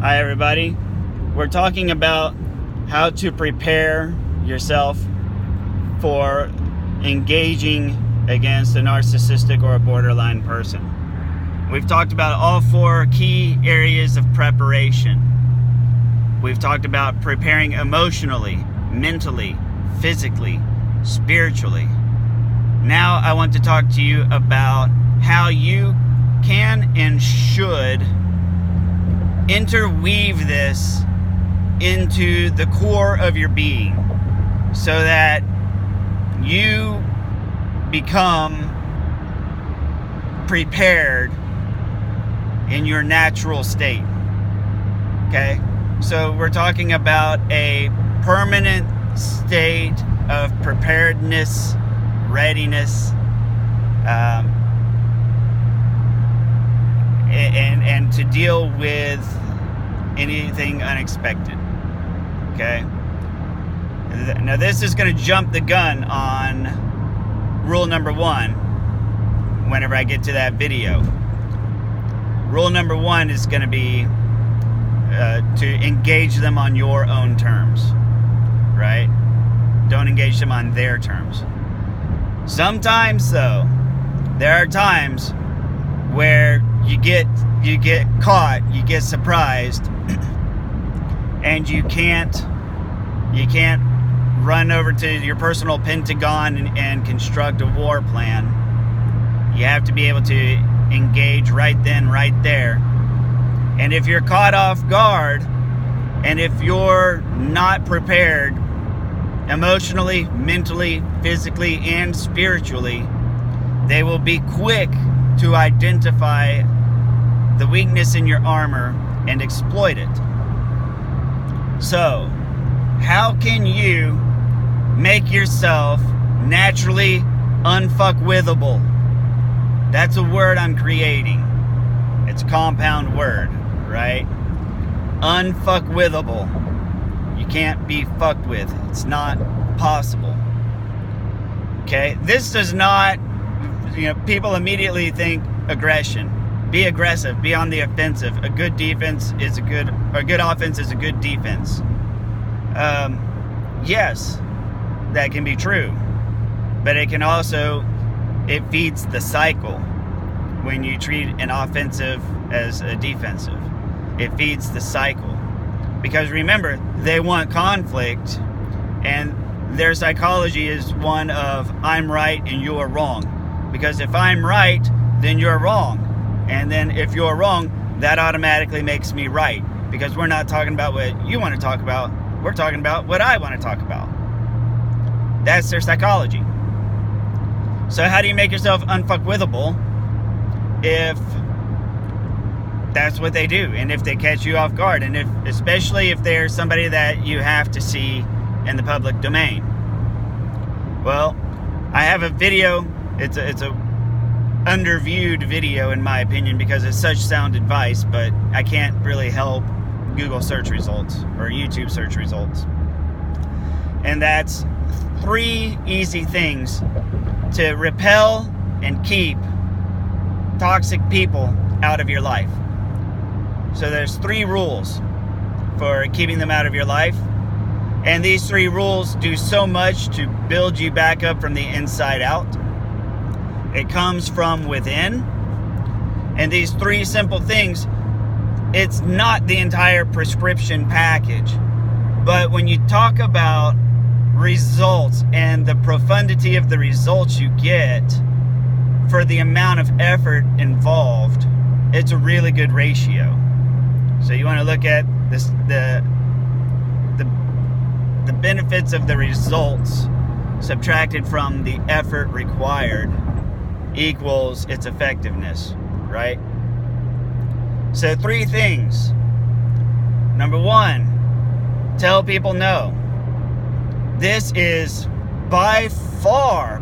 Hi everybody. We're talking about how to prepare yourself for engaging against a narcissistic or a borderline person. We've talked about all 4 key areas of preparation. We've talked about preparing emotionally, mentally, physically, spiritually. Now I want to talk to you about how you can and should interweave this into the core of your being so that you become prepared in your natural state. Okay? So we're talking about a permanent state of preparedness, readiness, and to deal with anything unexpected. Okay? Now this is going to jump the gun on rule number 1 whenever I get to that video. Rule number 1 is going to be to engage them on your own terms, right? Don't engage them on their terms. Sometimes, though, there are times where you get caught, you get surprised, and you can't run over to your personal Pentagon and construct a war plan. You have to be able to engage right then, right there. And if you're caught off guard, and if you're not prepared emotionally, mentally, physically, and spiritually, they will be quick to identify the weakness in your armor and exploit it. So, how can you make yourself naturally unfuckwithable? That's a word I'm creating. It's a compound word, right? Unfuckwithable. You can't be fucked with. It's not possible. Okay? This does not, people immediately think aggression. Be aggressive. Be on the offensive. A good offense is a good defense. Yes, that can be true. But it feeds the cycle when you treat an offensive as a defensive. It feeds the cycle. Because remember, they want conflict, and their psychology is one of I'm right and you're wrong. Because if I'm right, then you're wrong. And then if you're wrong, that automatically makes me right. Because we're not talking about what you want to talk about. We're talking about what I want to talk about. That's their psychology. So how do you make yourself unfuckwithable if that's what they do, and if they catch you off guard, and especially if they're somebody that you have to see in the public domain? Well, I have a video. It's a underviewed video in my opinion because it's such sound advice, but I can't really help Google search results or YouTube search results. And that's 3 easy things to repel and keep toxic people out of your life. So there's 3 rules for keeping them out of your life. And these 3 rules do so much to build you back up from the inside out. It comes from within. And these 3 simple things, it's not the entire prescription package. But when you talk about results and the profundity of the results you get for the amount of effort involved, it's a really good ratio. So you want to look at this, the benefits of the results subtracted from the effort required equals its effectiveness, right? So 3 things. Number 1, tell people no. This is by far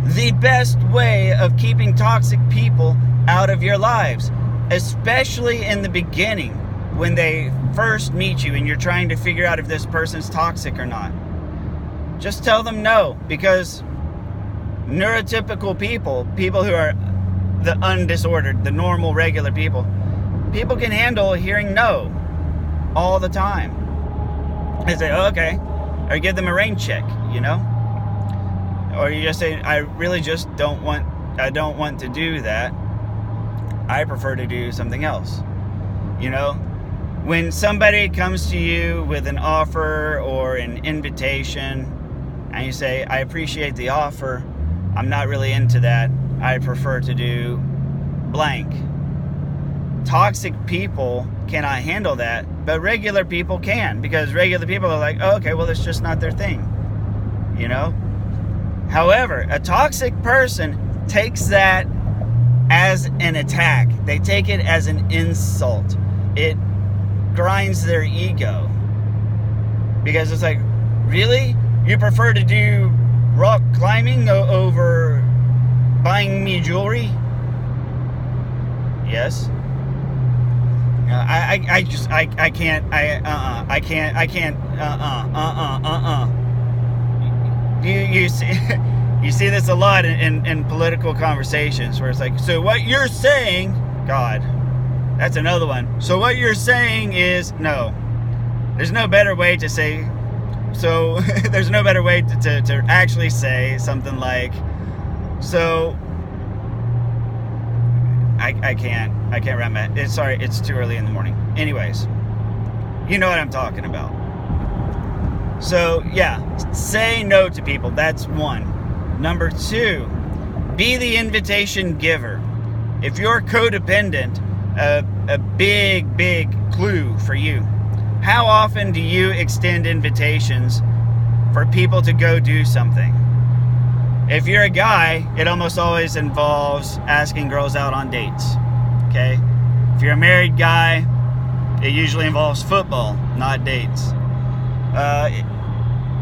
the best way of keeping toxic people out of your lives, especially in the beginning when they first meet you and you're trying to figure out if this person's toxic or not. Just tell them no, because neurotypical people who are the undisordered, the normal, regular people, people can handle hearing no all the time. They say, oh, okay. Or give them a rain check, you know? Or you just say, I really just don't want to do that. I prefer to do something else. You know? When somebody comes to you with an offer or an invitation, and you say, I appreciate the offer, I'm not really into that, I prefer to do blank. Toxic people cannot handle that, but regular people can, because regular people are like, oh, okay, well, it's just not their thing, you know? However, a toxic person takes that as an attack. They take it as an insult. It grinds their ego, because it's like, really? You prefer to do rock climbing over buying me jewelry? Yes. I can't. You see, you see this a lot in political conversations where it's like, so what you're saying, God, that's another one. So what you're saying is, no. There's no better way to say, so there's no better way to actually say something like, so I can't wrap my head. Sorry, it's too early in the morning. Anyways, you know what I'm talking about. So yeah, say no to people. That's one. Number two, be the invitation giver. If you're codependent, a big clue for you. How often do you extend invitations for people to go do something? If you're a guy, it almost always involves asking girls out on dates, okay? If you're a married guy, it usually involves football, not dates.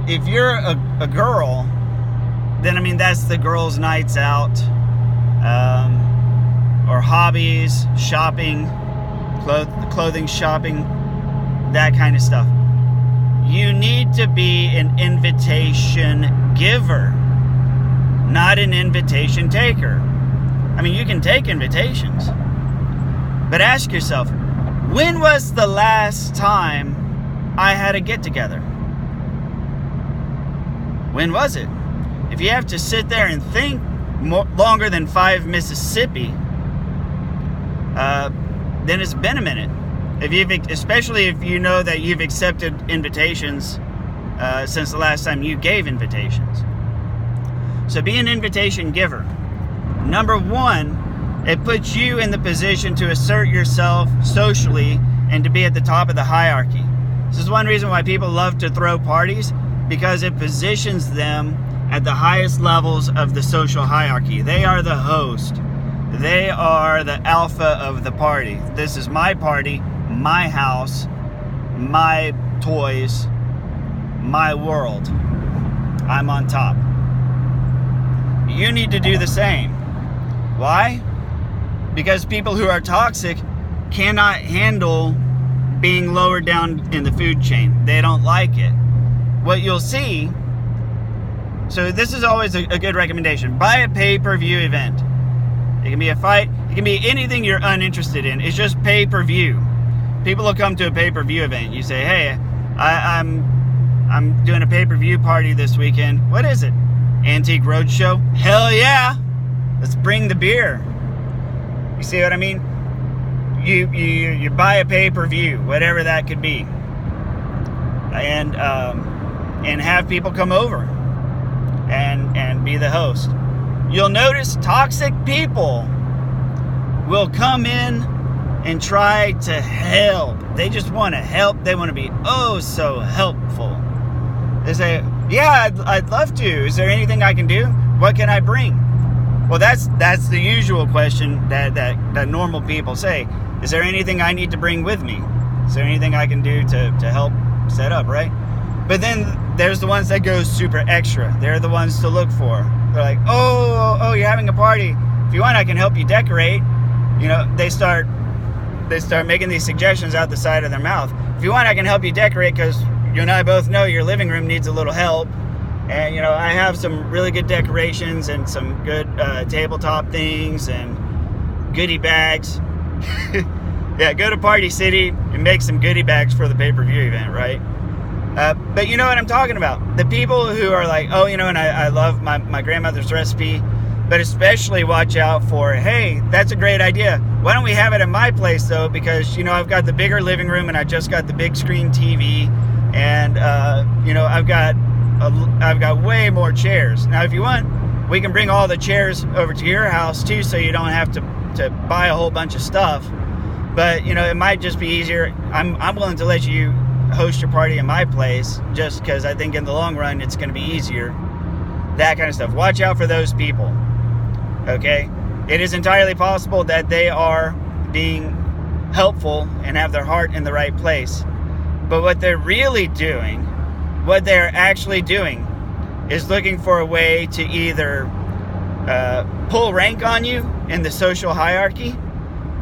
If you're a girl, then, I mean, that's the girls' nights out, or hobbies, shopping, clothing shopping, that kind of stuff. You need to be an invitation giver, not an invitation taker. I mean, you can take invitations, but ask yourself, when was the last time I had a get-together? When was it? If you have to sit there and think longer than 5 Mississippi, then it's been a minute. Especially if you know that you've accepted invitations since the last time you gave invitations. So be an invitation giver. Number one, it puts you in the position to assert yourself socially and to be at the top of the hierarchy. This is one reason why people love to throw parties, because it positions them at the highest levels of the social hierarchy. They are the host. They are the alpha of the party. This is my party, my house, my toys, my world. I'm on top. You need to do the same. Why? Because people who are toxic cannot handle being lower down in the food chain. They don't like it. What you'll see, so this is always a good recommendation. Buy a pay-per-view event. It can be a fight. It can be anything you're uninterested in. It's just pay-per-view. People will come to a pay-per-view event. You say, hey, I'm doing a pay-per-view party this weekend. What is it? Antique Roadshow? Hell yeah! Let's bring the beer. You see what I mean? You buy a pay-per-view, whatever that could be, and have people come over and be the host. You'll notice toxic people will come in and try to help. They just want to help. They want to be oh so helpful. They say, yeah, I'd love to. Is there anything I can do? What can I bring? Well, that's the usual question that normal people say. Is there anything I need to bring with me? Is there anything I can do to help set up, right? But then there's the ones that go super extra. They're the ones to look for. They're like, oh, you're having a party. If you want, I can help you decorate. You know, they start making these suggestions out the side of their mouth. If you want, I can help you decorate, because you and I both know your living room needs a little help. And, you know, I have some really good decorations and some good tabletop things and goodie bags. Yeah, go to Party City and make some goodie bags for the pay-per-view event, right? But you know what I'm talking about. The people who are like, oh, you know, and I love my grandmother's recipe, but especially watch out for, hey, that's a great idea. Why don't we have it at my place, though? Because, you know, I've got the bigger living room and I just got the big screen TV, and, you know, I've got way more chairs. Now, if you want, we can bring all the chairs over to your house, too, so you don't have to buy a whole bunch of stuff. But, you know, it might just be easier. I'm willing to let you host your party in my place, just because I think in the long run it's going to be easier. That kind of stuff. Watch out for those people. Okay? It is entirely possible that they are being helpful and have their heart in the right place. But what they're really doing, what they're actually doing, is looking for a way to either pull rank on you in the social hierarchy,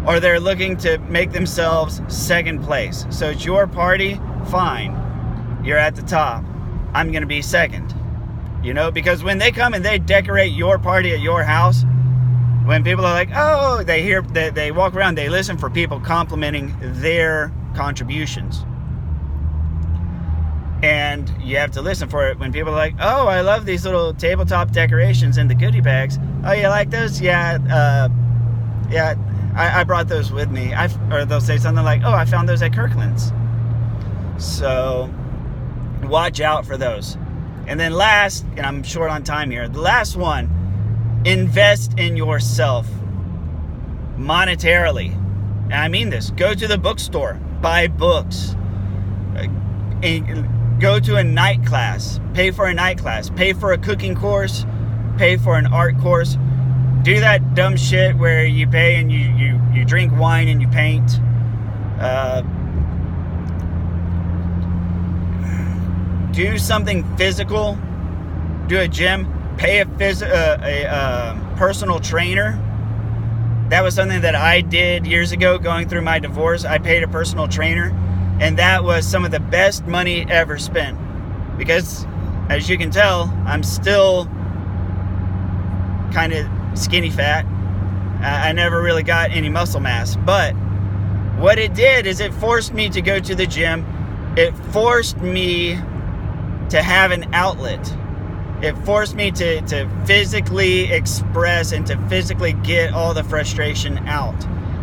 or they're looking to make themselves second place. So it's your party, fine. You're at the top. I'm going to be second. You know, because when they come and they decorate your party at your house, when people are like, oh, they walk around, they listen for people complimenting their contributions. And you have to listen for it when people are like, oh, I love these little tabletop decorations and the goodie bags. Oh, you like those? Yeah, I brought those with me. Or they'll say something like, oh, I found those at Kirkland's. So watch out for those. And then last, and I'm short on time here, the last one, invest in yourself monetarily. And I mean this. Go to the bookstore. Buy books. Go to a night class. Pay for a night class. Pay for a cooking course. Pay for an art course. Do that dumb shit where you pay and you drink wine and you paint. Do something physical. Do a gym. Pay a personal trainer. That was something that I did years ago going through my divorce. I paid a personal trainer, and that was some of the best money ever spent. Because, as you can tell, I'm still kind of skinny fat. I never really got any muscle mass. But what it did is it forced me to go to the gym. It forced me to have an outlet. It forced me to physically express and to physically get all the frustration out.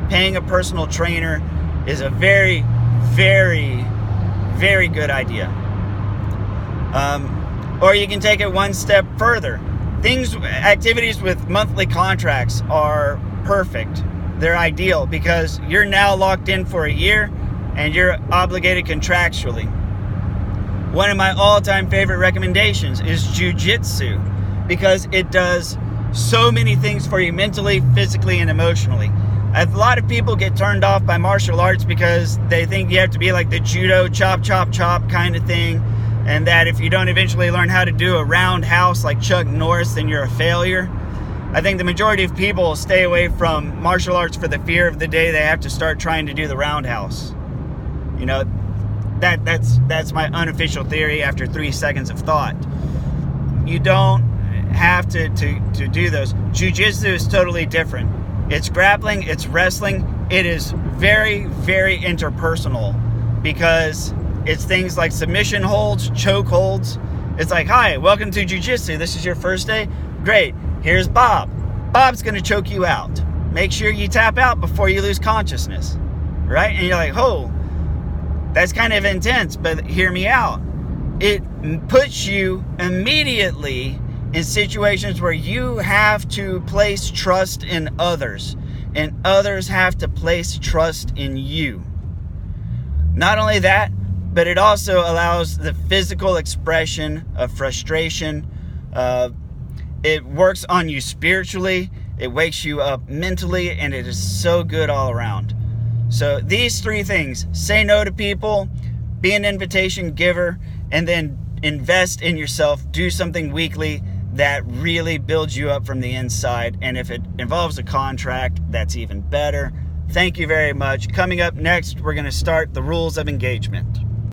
Paying a personal trainer is a very, very, very good idea. Or you can take it one step further. Activities with monthly contracts are perfect. They're ideal because you're now locked in for a year and you're obligated contractually. One of my all-time favorite recommendations is jiu-jitsu because it does so many things for you mentally, physically, and emotionally. A lot of people get turned off by martial arts because they think you have to be like the judo chop, chop, chop kind of thing, and that if you don't eventually learn how to do a roundhouse like Chuck Norris, then you're a failure. I think the majority of people stay away from martial arts for the fear of the day they have to start trying to do the roundhouse. You know, that's my unofficial theory after 3 seconds of thought. You don't have to do those. Jiu-jitsu is totally different. It's grappling, it's wrestling. It is very, very interpersonal because it's things like submission holds, choke holds. It's like, hi, welcome to jiu-jitsu. This is your first day? Great. Here's Bob. Bob's going to choke you out. Make sure you tap out before you lose consciousness. Right? And you're like, oh, that's kind of intense, but hear me out. It puts you immediately in situations where you have to place trust in others, and others have to place trust in you. Not only that, but it also allows the physical expression of frustration. It works on you spiritually, it wakes you up mentally, and it is so good all around. So these 3 things: say no to people, be an invitation giver, and then invest in yourself. Do something weekly that really builds you up from the inside. And if it involves a contract, that's even better. Thank you very much. Coming up next, we're going to start the rules of engagement.